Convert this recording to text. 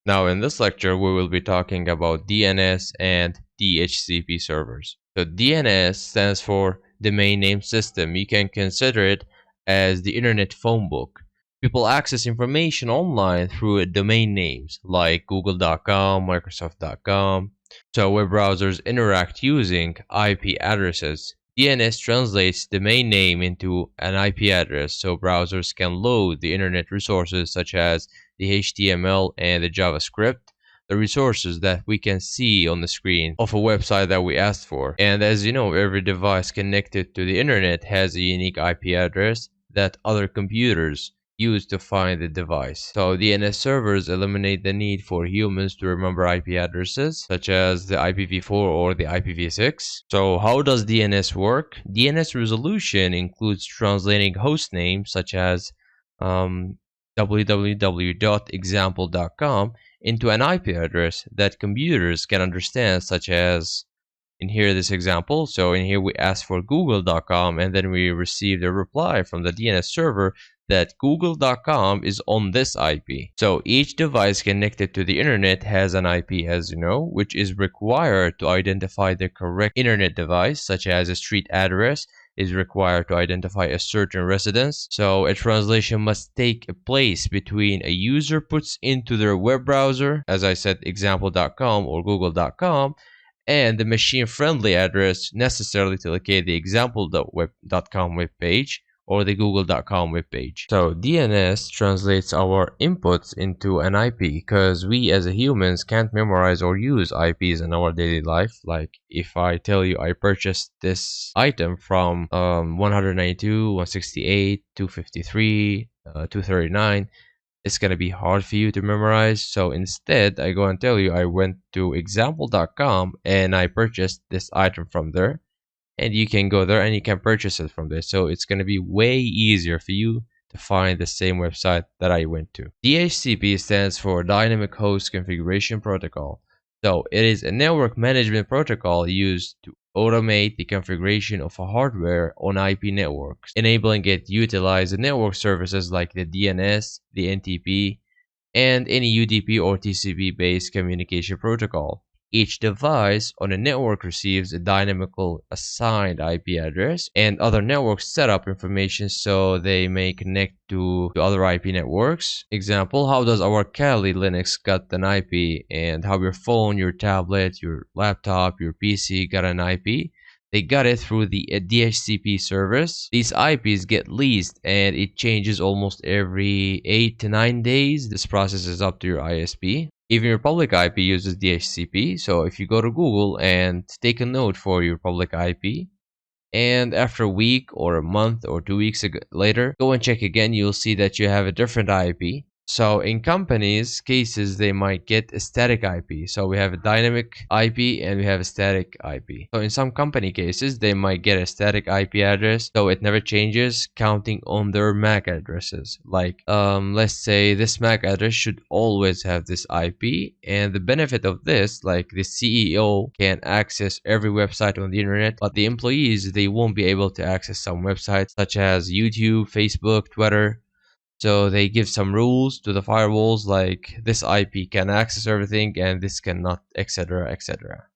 Now in this lecture we will be talking about DNS and DHCP servers. So DNS stands for Domain Name System. You can consider it as the internet phone book. People access information online through domain names like google.com, microsoft.com. So web browsers interact using IP addresses. DNS translates domain name into an IP address so browsers can load the internet resources such as the HTML and the JavaScript, the resources that we can see on the screen of a website that we asked for. And as you know, every device connected to the internet has a unique IP address that other computers use to find the device. So DNS servers eliminate the need for humans to remember IP addresses, such as the IPv4 or the IPv6. So how does DNS work? DNS resolution includes translating host names such as www.example.com into an IP address that computers can understand, such as in here this example. So in here we ask for google.com and then we receive a reply from the DNS server that google.com is on this IP. So each device connected to the internet has an IP, as you know, which is required to identify the correct internet device, such as a street address is required to identify a certain residence. So a translation must take place between a user puts into their web browser, as I said, example.com or google.com, and the machine-friendly address necessarily to locate the example.com web page or the google.com web page. So DNS translates our inputs into an IP because we as humans can't memorize or use IPs in our daily life. Like if I tell you I purchased this item from 192, 168, 253, 239, it's going to be hard for you to memorize. So instead, I go and tell you I went to example.com and I purchased this item from there. And you can go there and you can purchase it from there. So it's going to be way easier for you to find the same website that I went to. DHCP stands for Dynamic Host Configuration Protocol. So it is a network management protocol used to automate the configuration of a hardware on IP networks, enabling it to utilize the network services like the DNS, the NTP, and any UDP or TCP based communication protocol. Each device on a network receives a dynamical assigned IP address and other network setup information so they may connect to other IP networks. Example, how does our Kali Linux got an IP, and how your phone, your tablet, your laptop, your PC got an IP? They got it through the DHCP service. These IPs get leased and it changes almost every 8 to 9 days. This process is up to your ISP. Even your public IP uses DHCP. So if you go to Google and take a note for your public IP, and after a week or a month or 2 weeks later, go and check again, you'll see that you have a different IP. So in companies cases, they might get a static IP. So we have a dynamic IP and we have a static IP. So in some company cases, they might get a static IP address, so it never changes, counting on their MAC addresses. Like let's say this MAC address should always have this IP, and the benefit of this, like the CEO can access every website on the internet, but the employees, they won't be able to access some websites such as YouTube, Facebook, Twitter. So they give some rules to the firewalls like this IP can access everything and this cannot, etc., etc.